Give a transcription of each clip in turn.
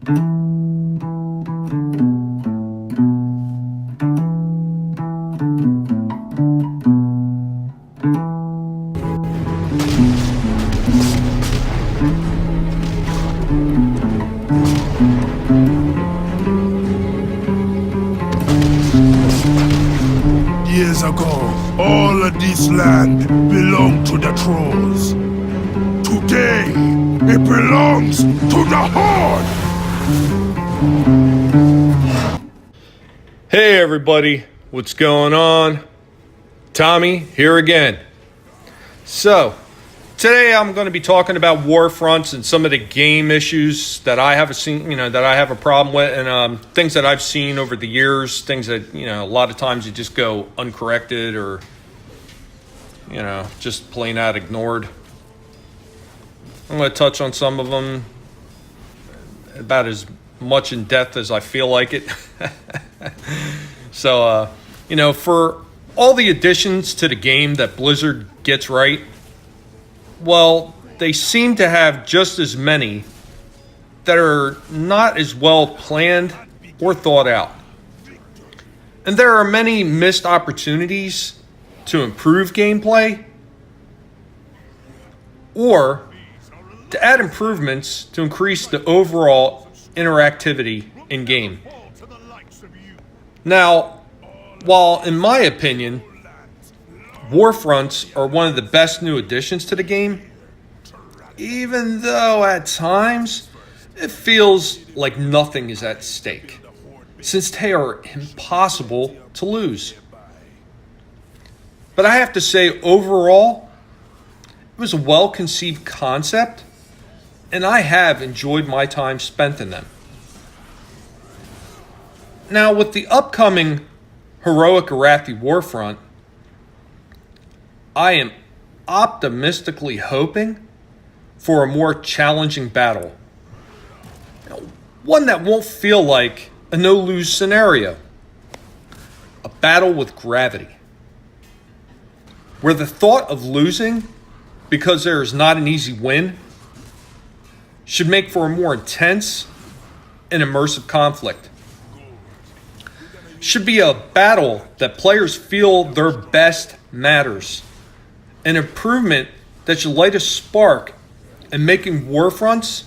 Years ago, all of this land belonged to the trolls. Today, it belongs to the Horde! Hey everybody, what's going on? Tommy here again. So, today I'm going to be talking about Warfronts and some of the game issues that I have a problem with, and things that I've seen over the years, things that, a lot of times you just go uncorrected or, just plain out ignored. I'm going to touch on some of them about as much in depth as I feel like it. So, for all the additions to the game that Blizzard gets right, well, they seem to have just as many that are not as well planned or thought out. And there are many missed opportunities to improve gameplay or to add improvements to increase the overall interactivity in game. Now, while in my opinion, Warfronts are one of the best new additions to the game, even though at times it feels like nothing is at stake, since they are impossible to lose. But I have to say, overall, it was a well-conceived concept, and I have enjoyed my time spent in them. Now, with the upcoming Heroic Arathi Warfront, I am optimistically hoping for a more challenging battle. One that won't feel like a no-lose scenario. A battle with gravity. Where the thought of losing, because there is not an easy win, should make for a more intense and immersive conflict. Should be a battle that players feel their best matters. An improvement that should light a spark in making Warfronts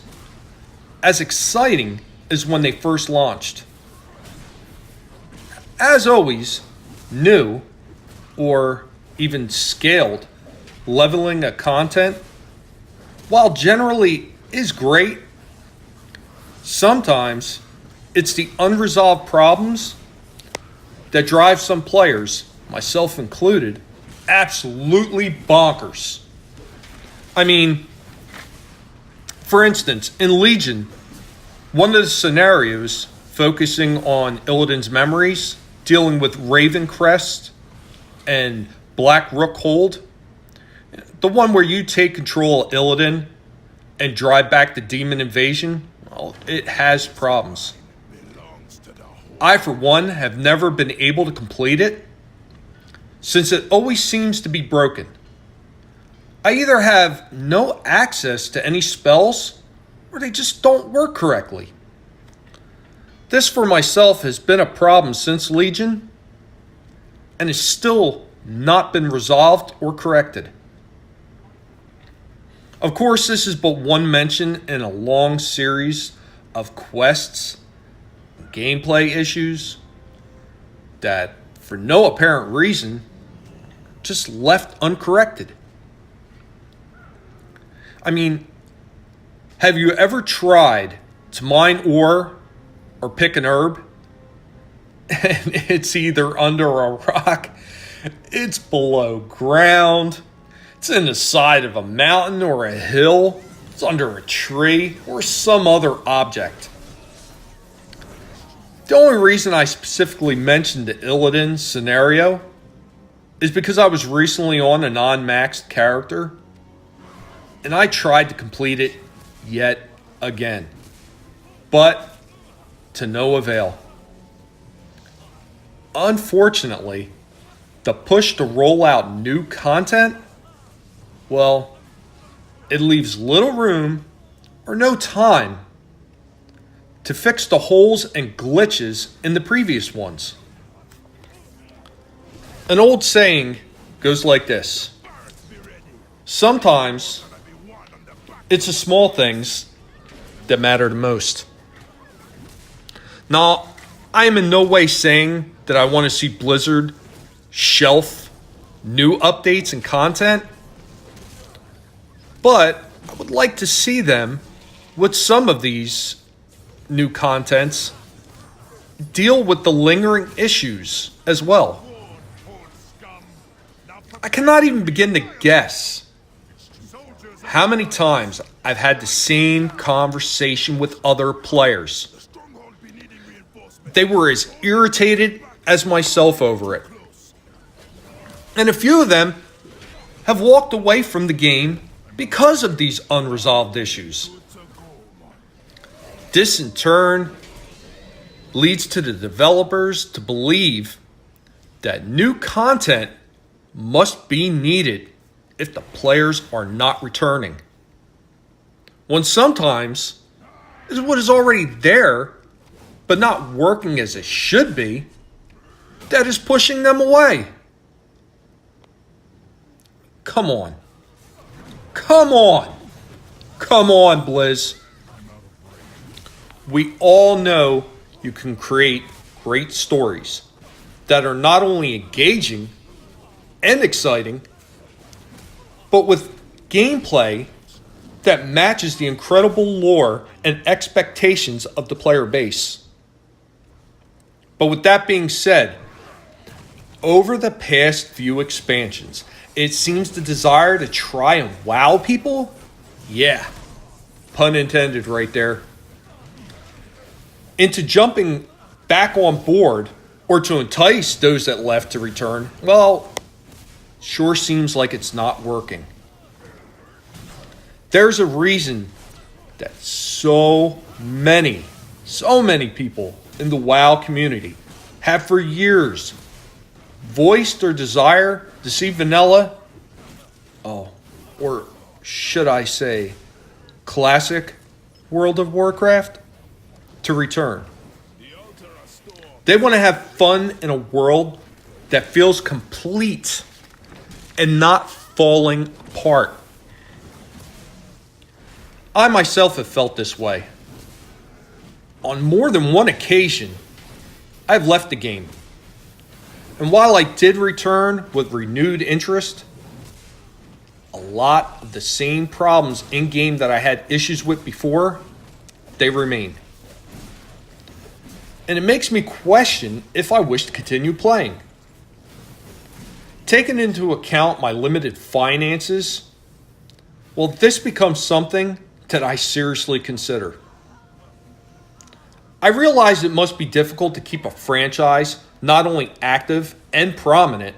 as exciting as when they first launched. As always, new or even scaled leveling of content, while generally is great, sometimes it's the unresolved problems that drive some players, myself included, absolutely bonkers. I mean, for instance, in Legion, one of the scenarios focusing on Illidan's memories, dealing with Raven Crest and Black Rook Hold, the one where you take control of Illidan and drive back the demon invasion, well, it has problems. I, for one, have never been able to complete it, since it always seems to be broken. I either have no access to any spells, or they just don't work correctly. This for myself has been a problem since Legion, and has still not been resolved or corrected. Of course, this is but one mention in a long series of quests, gameplay issues that, for no apparent reason, just left uncorrected. I mean, have you ever tried to mine ore or pick an herb, and it's either under a rock, it's below ground, it's in the side of a mountain or a hill, it's under a tree, or some other object? The only reason I specifically mentioned the Illidan scenario is because I was recently on a non-maxed character, and I tried to complete it yet again, but to no avail. Unfortunately, the push to roll out new content, well, it leaves little room or no time to fix the holes and glitches in the previous ones. An old saying goes like this: sometimes it's the small things that matter the most. Now, I am in no way saying that I want to see Blizzard shelf new updates and content, but I would like to see them, with some of these new contents, deal with the lingering issues as well. I cannot even begin to guess how many times I've had the same conversation with other players. They were as irritated as myself over it. And a few of them have walked away from the game because of these unresolved issues. This in turn leads to the developers to believe that new content must be needed if the players are not returning, when sometimes is what is already there but not working as it should be that is pushing them away. Come on. Come on. Come on, Blizz. We all know you can create great stories that are not only engaging and exciting, but with gameplay that matches the incredible lore and expectations of the player base. But with that being said, over the past few expansions, it seems the desire to try and wow people, yeah, pun intended right there, into jumping back on board or to entice those that left to return, well, sure seems like it's not working. There's a reason that so many people in the WoW community have for years voiced their desire to see vanilla, or should I say, classic World of Warcraft to return. They want to have fun in a world that feels complete and not falling apart. I myself have felt this way. On more than one occasion, I've left the game. And while I did return with renewed interest, a lot of the same problems in-game that I had issues with before, they remain. And it makes me question if I wish to continue playing. Taking into account my limited finances, well, this becomes something that I seriously consider. I realize it must be difficult to keep a franchise not only active and prominent,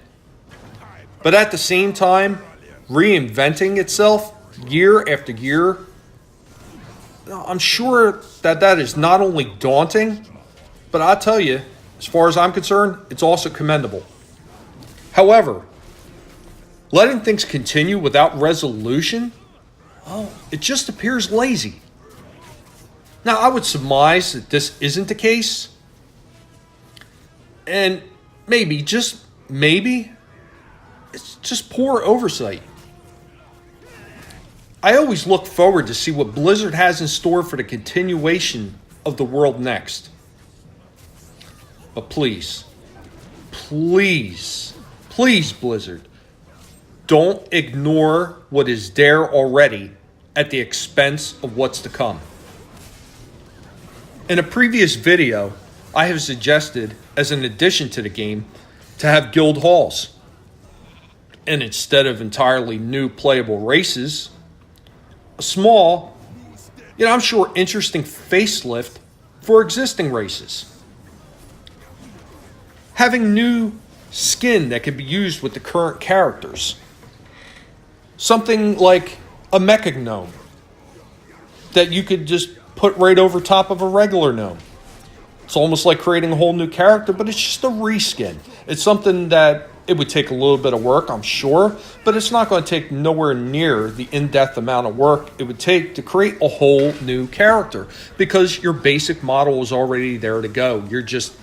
but at the same time, reinventing itself year after year. I'm sure that is not only daunting, but I'll tell you, as far as I'm concerned, it's also commendable. However, letting things continue without resolution, well, it just appears lazy. Now, I would surmise that this isn't the case. And maybe, just maybe, it's just poor oversight. I always look forward to see what Blizzard has in store for the continuation of the world next. But please, Blizzard, don't ignore what is there already at the expense of what's to come. In a previous video, I have suggested, as an addition to the game, to have guild halls. And instead of entirely new playable races, a small, yet I'm sure interesting facelift for existing races. Having new skin that can be used with the current characters. Something like a mecha gnome that you could just put right over top of a regular gnome. It's almost like creating a whole new character, but it's just a reskin. It's something that It would take a little bit of work, I'm sure, but it's not going to take nowhere near the in-depth amount of work it would take to create a whole new character, because your basic model is already there to go. You're just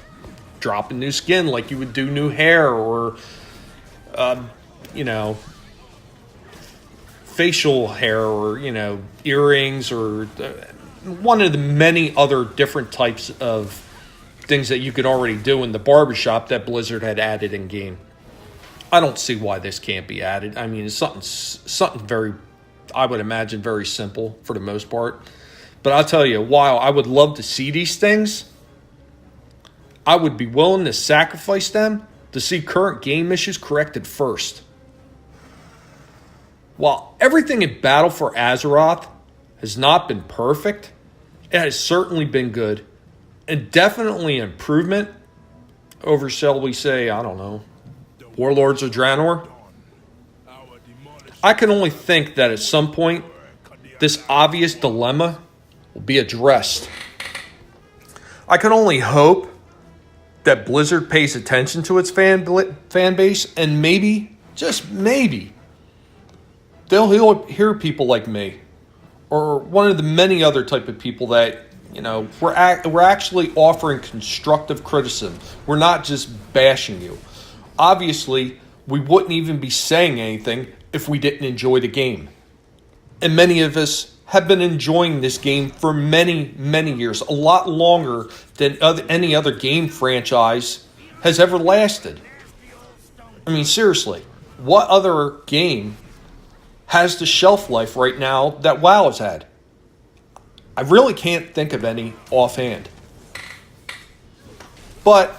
dropping new skin like you would do new hair or, facial hair or, earrings or one of the many other different types of things that you could already do in the barbershop that Blizzard had added in game. I don't see why this can't be added. I mean, it's something very, I would imagine, very simple for the most part. But I'll tell you, while I would love to see these things, I would be willing to sacrifice them to see current game issues corrected first. While everything in Battle for Azeroth has not been perfect, it has certainly been good and definitely an improvement over, shall we say, I don't know, Warlords of Draenor. I can only think that at some point, this obvious dilemma will be addressed. I can only hope that Blizzard pays attention to its fan base, and maybe, just maybe, they'll hear people like me, or one of the many other type of people that, we're actually offering constructive criticism. We're not just bashing you. Obviously, we wouldn't even be saying anything if we didn't enjoy the game. And many of us have been enjoying this game for many, many years, a lot longer than any other game franchise has ever lasted. I mean, seriously, what other game has the shelf life right now that WoW has had? I really can't think of any offhand. But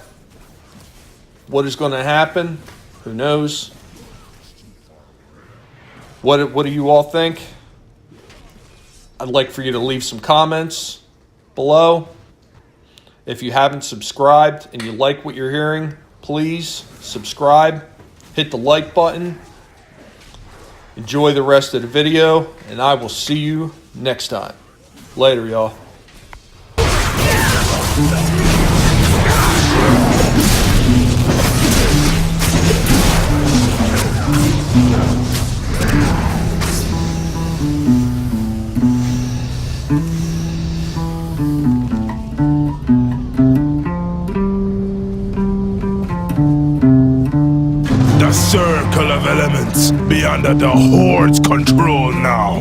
what is going to happen? Who knows? What do you all think? I'd like for you to leave some comments below. If you haven't subscribed and you like what you're hearing, please subscribe. Hit the like button. Enjoy the rest of the video, and I will see you next time. Later, y'all. The circle of elements be under the Horde's control now.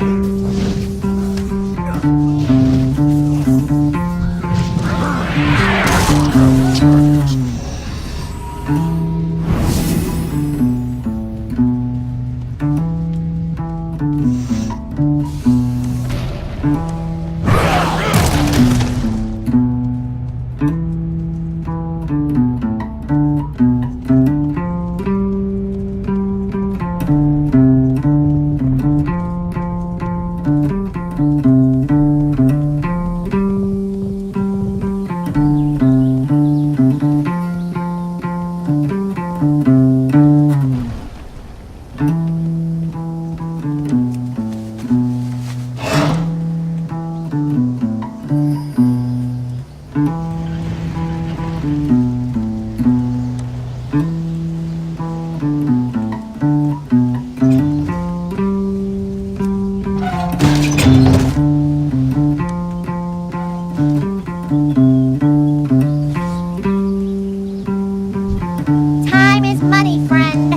Time is money, friend.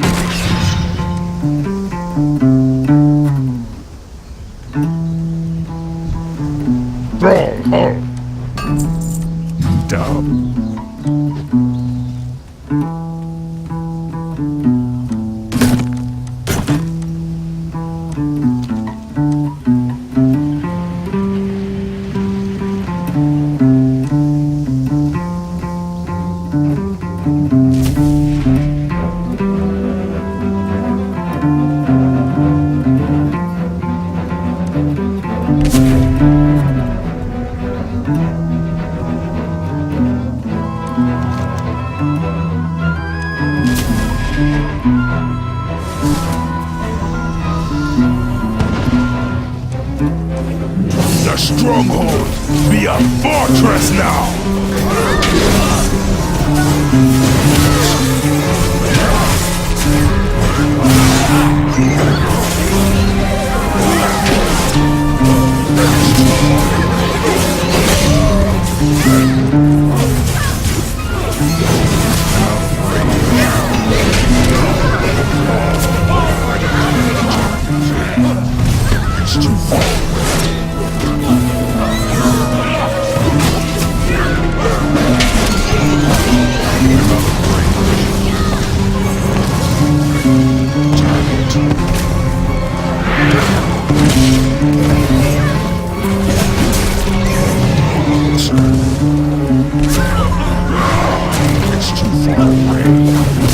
Dumb. The stronghold be a fortress now. It's too far away. It's too far away.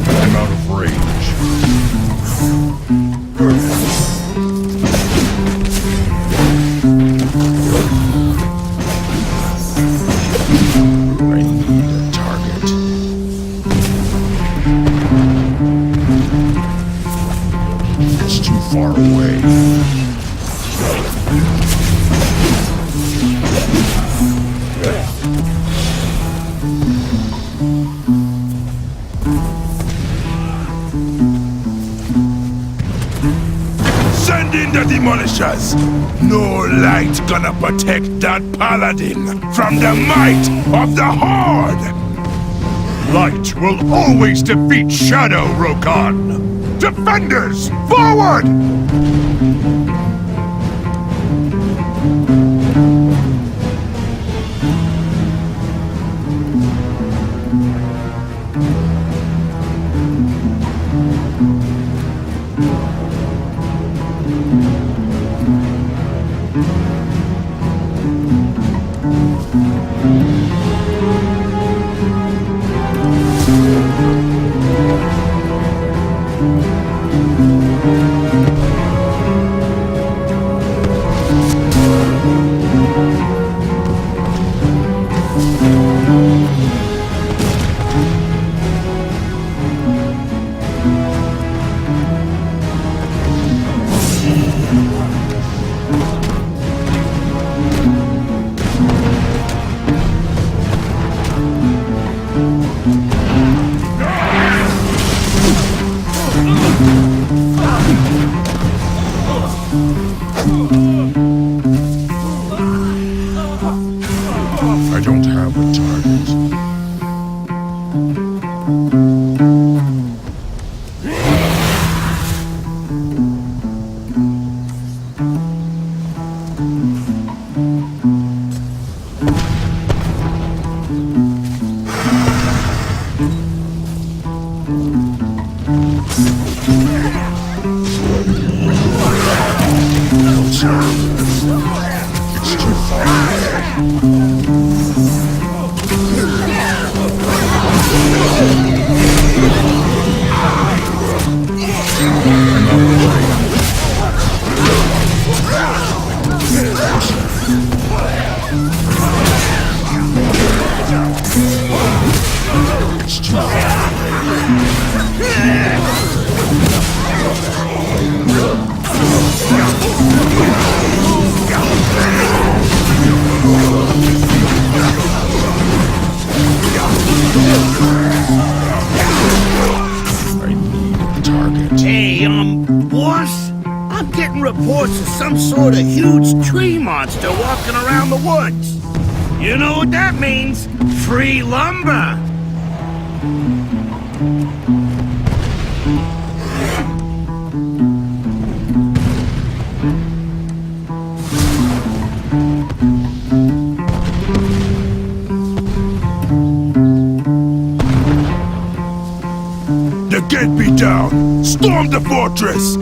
I'm out of range. I need a target. It's too far away. Send in the demolishers! No light gonna protect that paladin from the might of the Horde! Light will always defeat Shadow, Rokan! Defenders, forward! I don't have a target. It's too far away. It's too far I need a target. Hey, boss? I'm getting reports of some sort of huge tree monster walking around the woods. You know what that means? Free lumber! The gate be down! Storm the fortress!